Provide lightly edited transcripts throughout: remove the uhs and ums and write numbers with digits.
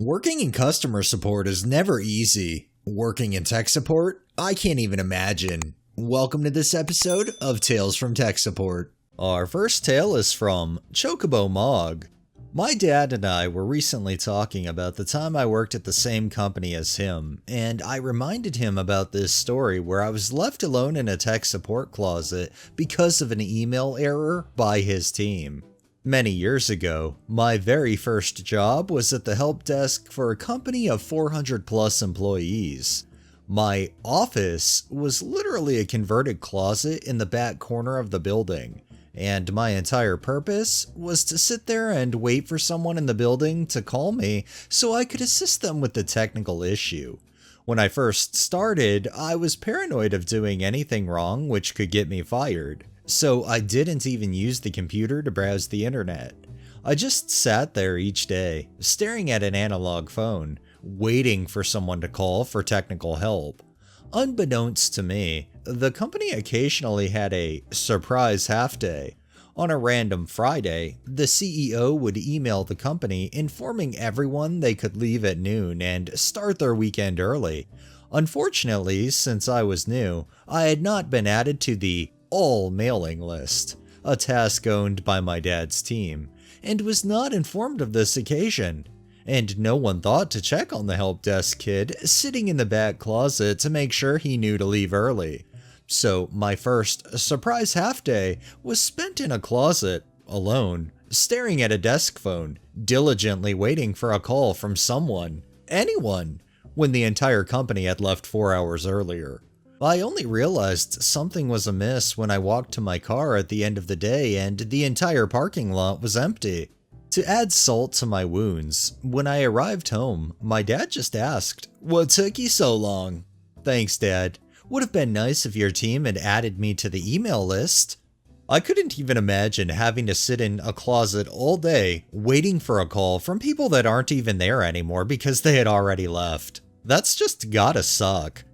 Working in customer support is never easy. Working in tech support? I can't even imagine. Welcome to this episode of Tales from Tech Support. Our first tale is from Chocobo Mog. My dad and I were recently talking about the time I worked at the same company as him, and I reminded him about this story where I was left alone in a tech support closet because of an email error by his team. Many years ago, my very first job was at the help desk for a company of 400 plus employees. My office was literally a converted closet in the back corner of the building, and my entire purpose was to sit there and wait for someone in the building to call me so I could assist them with the technical issue. When I first started, I was paranoid of doing anything wrong which could get me fired. So I didn't even use the computer to browse the internet. I just sat there each day, staring at an analog phone, waiting for someone to call for technical help. Unbeknownst to me, the company occasionally had a surprise half day. On a random Friday, the CEO would email the company informing everyone they could leave at noon and start their weekend early. Unfortunately, since I was new, I had not been added to the all mailing list, a task owned by my dad's team, and was not informed of this occasion. And no one thought to check on the help desk kid sitting in the back closet to make sure he knew to leave early. So my first surprise half day was spent in a closet, alone, staring at a desk phone, diligently waiting for a call from someone, anyone, when the entire company had left 4 hours earlier. I only realized something was amiss when I walked to my car at the end of the day and the entire parking lot was empty. To add salt to my wounds, when I arrived home, my dad just asked, "What took you so long?" "Thanks, Dad. Would have been nice if your team had added me to the email list." I couldn't even imagine having to sit in a closet all day waiting for a call from people that aren't even there anymore because they had already left. That's just gotta suck.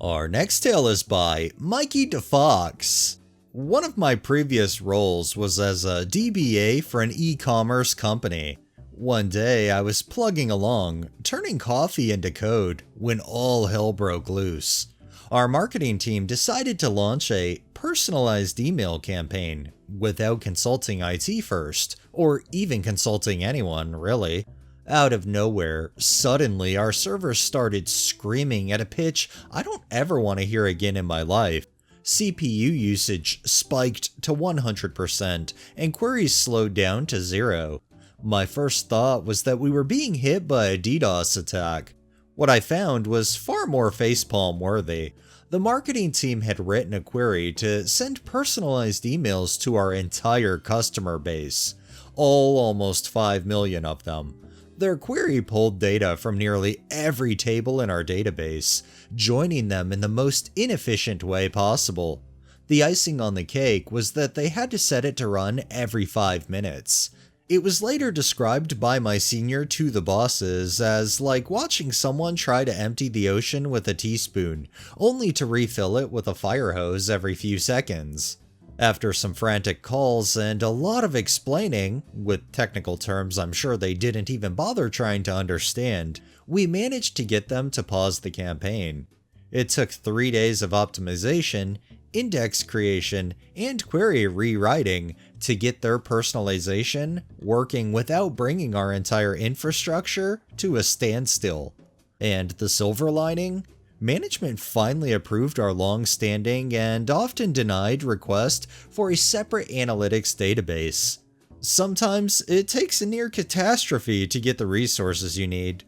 Our next tale is by Mikey DeFox. One of my previous roles was as a DBA for an e-commerce company. One day I was plugging along, turning coffee into code, when all hell broke loose. Our marketing team decided to launch a personalized email campaign without consulting IT first, or even consulting anyone, really. Out of nowhere, suddenly our servers started screaming at a pitch I don't ever want to hear again in my life. CPU usage spiked to 100% and queries slowed down to 0. My first thought was that we were being hit by a DDoS attack. What I found was far more facepalm worthy. The marketing team had written a query to send personalized emails to our entire customer base, almost 5 million of them. Their query pulled data from nearly every table in our database, joining them in the most inefficient way possible. The icing on the cake was that they had to set it to run every 5 minutes. It was later described by my senior to the bosses as like watching someone try to empty the ocean with a teaspoon, only to refill it with a fire hose every few seconds. After some frantic calls and a lot of explaining, with technical terms I'm sure they didn't even bother trying to understand, we managed to get them to pause the campaign. It took 3 days of optimization, index creation, and query rewriting to get their personalization working without bringing our entire infrastructure to a standstill. And the silver lining? Management finally approved our long-standing and often denied request for a separate analytics database. Sometimes it takes a near catastrophe to get the resources you need.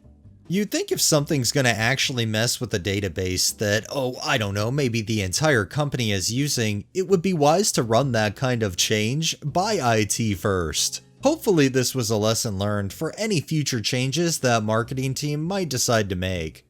You'd think if something's gonna actually mess with a database that, I don't know, maybe the entire company is using, it would be wise to run that kind of change by IT first. Hopefully this was a lesson learned for any future changes that marketing team might decide to make.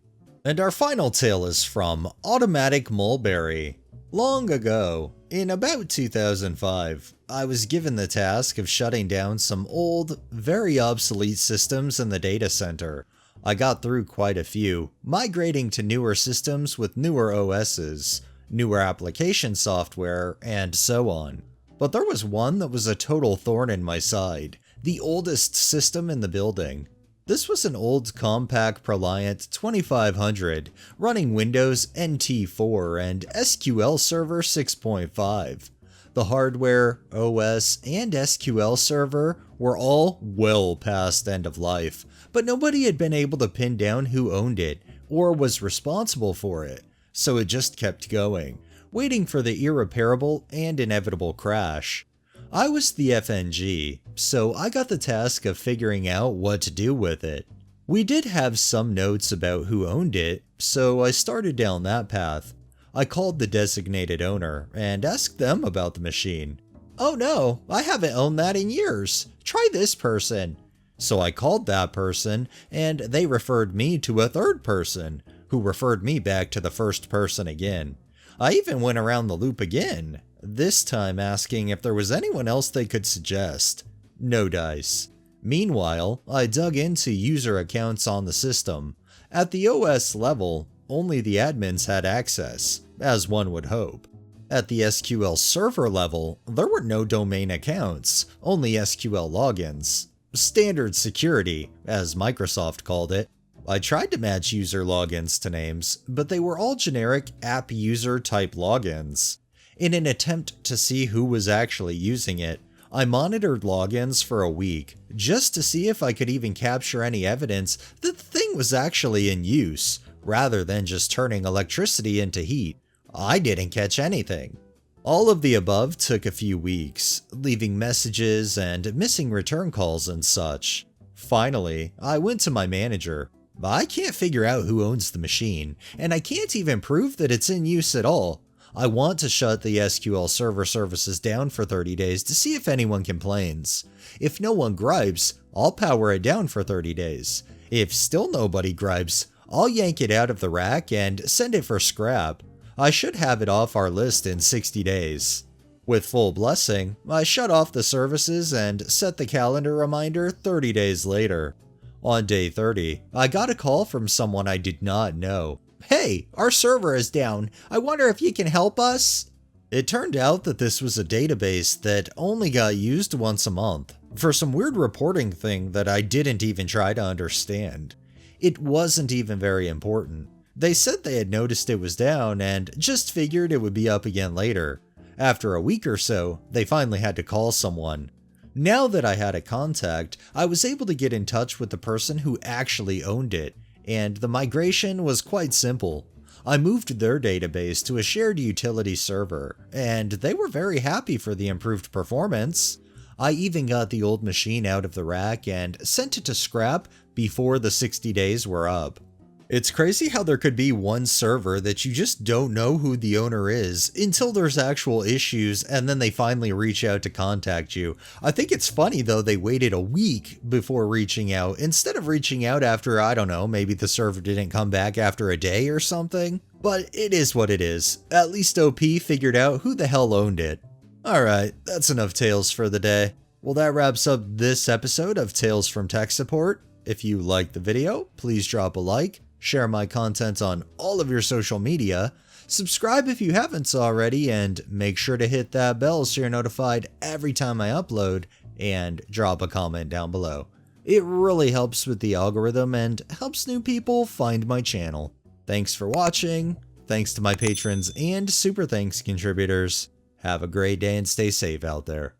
And our final tale is from Automatic Mulberry. Long ago, in about 2005, I was given the task of shutting down some old, very obsolete systems in the data center. I got through quite a few, migrating to newer systems with newer OSs, newer application software, and so on. But there was one that was a total thorn in my side, the oldest system in the building. This was an old Compaq Proliant 2500 running Windows NT4 and SQL Server 6.5. The hardware, OS, and SQL Server were all well past end of life, but nobody had been able to pin down who owned it or was responsible for it, so it just kept going, waiting for the irreparable and inevitable crash. I was the FNG, so I got the task of figuring out what to do with it. We did have some notes about who owned it, so I started down that path. I called the designated owner and asked them about the machine. "Oh no, I haven't owned that in years. Try this person." So I called that person, and they referred me to a third person, who referred me back to the first person again. I even went around the loop again, this time asking if there was anyone else they could suggest. No dice. Meanwhile, I dug into user accounts on the system. At the OS level, only the admins had access, as one would hope. At the SQL server level, there were no domain accounts, only SQL logins. Standard security, as Microsoft called it. I tried to match user logins to names, but they were all generic app user type logins. In an attempt to see who was actually using it, I monitored logins for a week, just to see if I could even capture any evidence that the thing was actually in use, rather than just turning electricity into heat. I didn't catch anything. All of the above took a few weeks, leaving messages and missing return calls and such. Finally, I went to my manager. I can't figure out who owns the machine, and I can't even prove that it's in use at all. I want to shut the SQL Server services down for 30 days to see if anyone complains. If no one gripes, I'll power it down for 30 days. If still nobody gripes, I'll yank it out of the rack and send it for scrap. I should have it off our list in 60 days. With full blessing, I shut off the services and set the calendar reminder 30 days later. On day 30, I got a call from someone I did not know. "Hey, our server is down. I wonder if you can help us?" It turned out that this was a database that only got used once a month, for some weird reporting thing that I didn't even try to understand. It wasn't even very important. They said they had noticed it was down and just figured it would be up again later. After a week or so, they finally had to call someone. Now that I had a contact, I was able to get in touch with the person who actually owned it, and the migration was quite simple. I moved their database to a shared utility server, and they were very happy for the improved performance. I even got the old machine out of the rack and sent it to scrap before the 60 days were up. It's crazy how there could be one server that you just don't know who the owner is until there's actual issues and then they finally reach out to contact you. I think it's funny though they waited a week before reaching out instead of reaching out after, I don't know, maybe the server didn't come back after a day or something. But it is what it is. At least OP figured out who the hell owned it. Alright, that's enough tales for the day. Well, that wraps up this episode of Tales from Tech Support. If you liked the video, please drop a like. Share my content on all of your social media, subscribe if you haven't already, and make sure to hit that bell so you're notified every time I upload, and drop a comment down below. It really helps with the algorithm and helps new people find my channel. Thanks for watching, thanks to my patrons and super thanks contributors. Have a great day and stay safe out there.